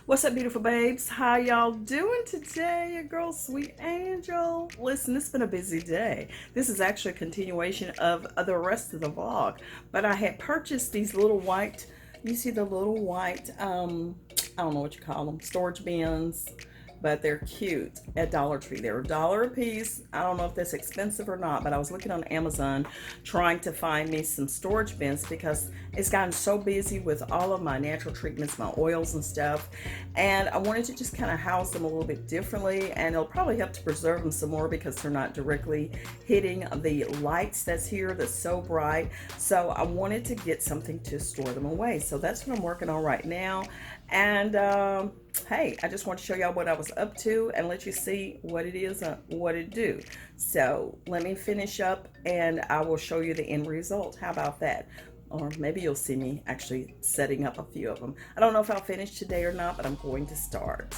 What's up, beautiful babes? How y'all doing today? Your girl, Sweet Angel. Listen, it's been a busy day. This is actually a continuation of the rest of the vlog. But I had purchased these little white, you see the little white, I don't know what you call them, storage bins, but they're cute at Dollar Tree. They're $1 a piece. I don't know if that's expensive or not, but I was looking on Amazon trying to find me some storage bins because it's gotten so busy with all of my natural treatments, my oils and stuff. And I wanted to just kind of house them a little bit differently, and it'll probably help to preserve them some more because they're not directly hitting the lights that's here that's so bright. So I wanted to get something to store them away. So that's what I'm working on right now. And hey, I just want to show y'all what I was up to and let you see what it is, what it do. So let me finish up and I will show you the end result. How about that? Or maybe you'll see me actually setting up a few of them. I don't know if I'll finish today or not, but I'm going to start.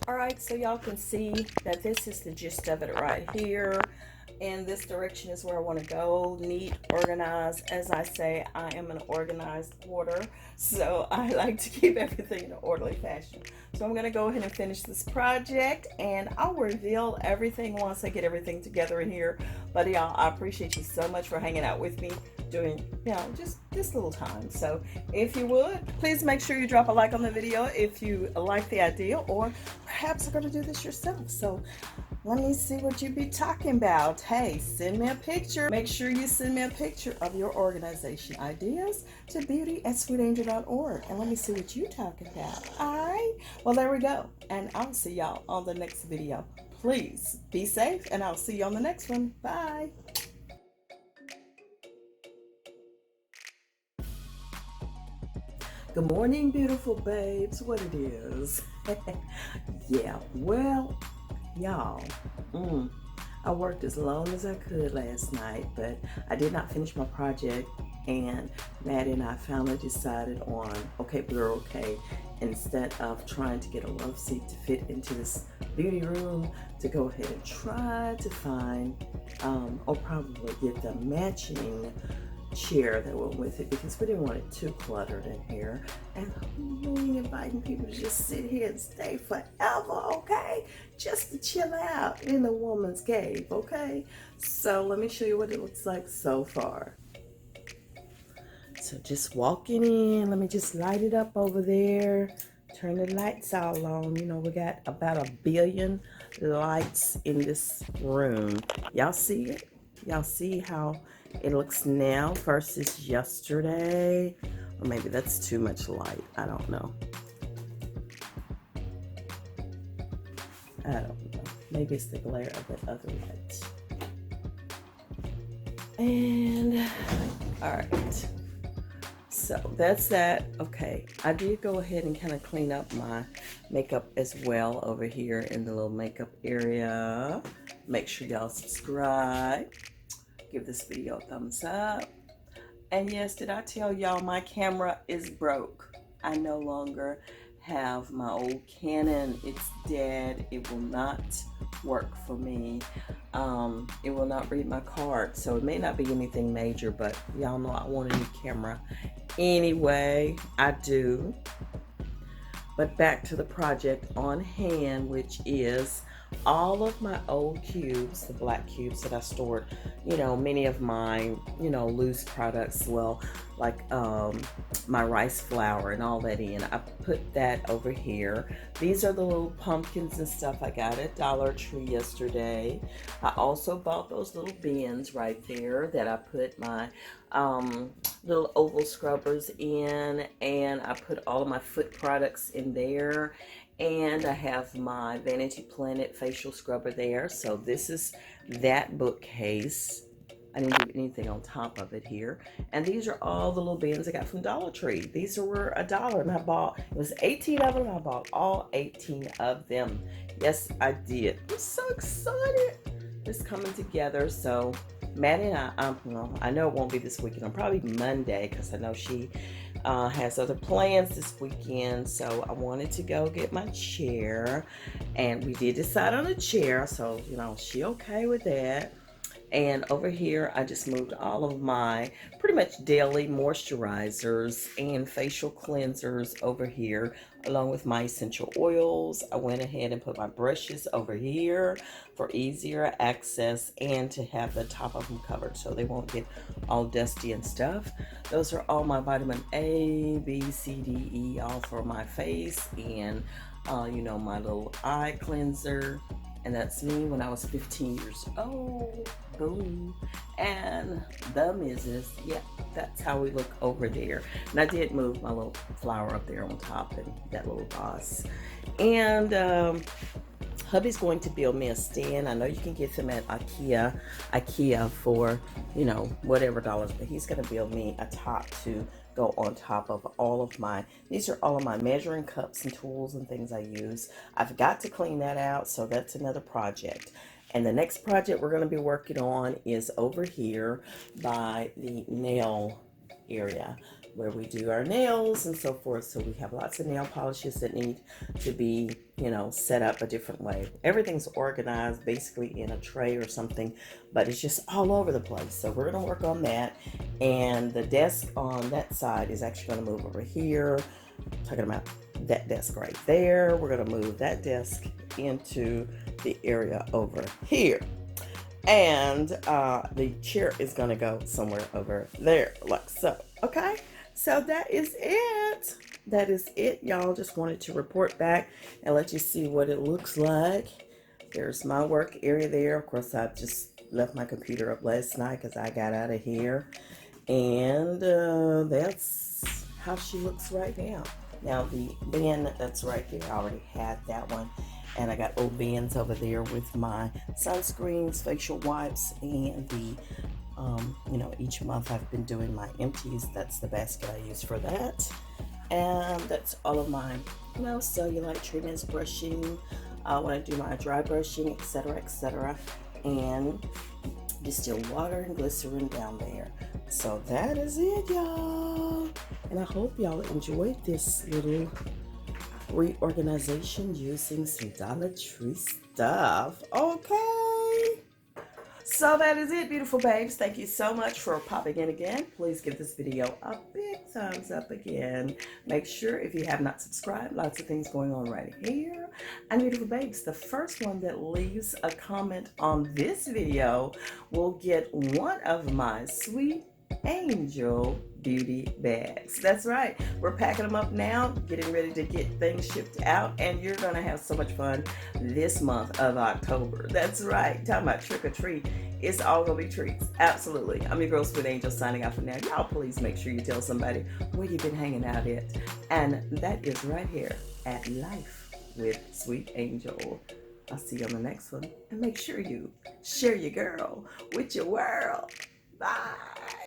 All right, so y'all can see that this is the gist of it right here. And this direction is where I want to go. Neat, organized. As I say, I am an organized hoarder, so I like to keep everything in an orderly fashion. So I'm going to go ahead and finish this project, and I'll reveal everything once I get everything together in here. But y'all, I appreciate you so much for hanging out with me during, just this little time. So if you would, please make sure you drop a like on the video if you like the idea, or perhaps you're going to do this yourself. So let me see what you be talking about. Hey, send me a picture. Make sure you send me a picture of your organization ideas to beauty@sweetangel.org. And let me see what you talking about. All right. Well, there we go. And I'll see y'all on the next video. Please be safe, and I'll see you on the next one. Bye. Good morning, beautiful babes. What it is. Yeah, well, y'all, I worked as long as I could last night, but I did not finish my project. And Maddie and I finally decided on, okay, we're okay. Instead of trying to get a love seat to fit into this beauty room, to go ahead and try to find, or probably get the matching chair that went with it, because we didn't want it too cluttered in here. And we ain't inviting people to just sit here and stay forever, okay? Just to chill out in the woman's cave, okay? So let me show you what it looks like so far. So just walking in, let me just light it up over there. Turn the lights all on. You know, we got about 1 billion lights in this room. Y'all see it? Y'all see how it looks now versus yesterday? Or maybe that's too much light. I don't know. I don't know. Maybe it's the glare of that other light. And, all right. So that's that. Okay, I did go ahead and kind of clean up my makeup as well over here in the little makeup area. Make sure y'all subscribe. Give this video a thumbs up. And yes, did I tell y'all my camera is broke? I no longer have my old Canon. It's dead. It will not work for me. It will not read my card. So it may not be anything major, but y'all know I want a new camera. Anyway, I do. But back to the project on hand, which is all of my old cubes, the black cubes that I stored, many of my, loose products, well, like my rice flour and all that in. I put that over here. These are the little pumpkins and stuff I got at Dollar Tree yesterday. I also bought those little bins right there that I put my little oval scrubbers in, and I put all of my foot products in there. And I have my Vanity Planet facial scrubber there. So this is that bookcase. I didn't do anything on top of it here. And these are all the little bins I got from Dollar Tree. These were $1, and I bought, it was 18 of them. I bought all 18 of them. Yes, I did. I'm so excited. It's coming together. So Maddie and I know it won't be this weekend. It'll probably be Monday, because I know she has other plans this weekend. So I wanted to go get my chair, and we did decide on a chair. So, she okay with that. And over here, I just moved all of my pretty much daily moisturizers and facial cleansers over here, along with my essential oils. I went ahead and put my brushes over here for easier access and to have the top of them covered so they won't get all dusty and stuff. Those are all my vitamin A, B, C, D, E, all for my face, and my little eye cleanser. And that's me when I was 15 years old. Boom. And the missus, yeah, that's how we look over there. And I did move my little flower up there on top, and that little vase. And hubby's going to build me a stand. I know you can get them at IKEA for, whatever dollars, but he's going to build me a top to go on top of all of my, these are all of my measuring cups and tools and things I use. I've got to clean that out, so that's another project. And the next project we're going to be working on is over here by the nail area. where we do our nails and so forth. So we have lots of nail polishes that need to be, set up a different way. Everything's organized basically in a tray or something, but it's just all over the place. So we're going to work on that. And the desk on that side is actually going to move over here. I'm talking about that desk right there. We're going to move that desk into the area over here. And the chair is going to go somewhere over there, like so. Okay, so that is it. That is it, y'all. Just wanted to report back and let you see what it looks like. There's my work area there. Of course, I just left my computer up last night because I got out of here. And that's how she looks right now. Now, the bin that's right there, I already had that one. And I got old bins over there with my sunscreens, facial wipes, and the, each month I've been doing my empties. That's the basket I use for that. And that's all of my, cellulite treatments, brushing, when I do my dry brushing, etc., etc. And distilled water and glycerin down there. So that is it, y'all. And I hope y'all enjoyed this little reorganization using some Dollar Tree stuff. Okay. So that is it, beautiful babes. Thank you so much for popping in again. Please give this video a big thumbs up again. Make sure if you have not subscribed, lots of things going on right here. And beautiful babes, the first one that leaves a comment on this video will get one of my Sweet Angel beauty bags. That's right, we're packing them up now, getting ready to get things shipped out, and you're gonna have so much fun this month of October. That's right, talking about trick or treat, it's all gonna be treats. Absolutely. I'm your girl Sweet Angel signing off for now. Y'all please make sure you tell somebody where you've been hanging out at, and that is right here at Life with Sweet Angel. I'll see you on the next one, and make sure you share your girl with your world. Bye.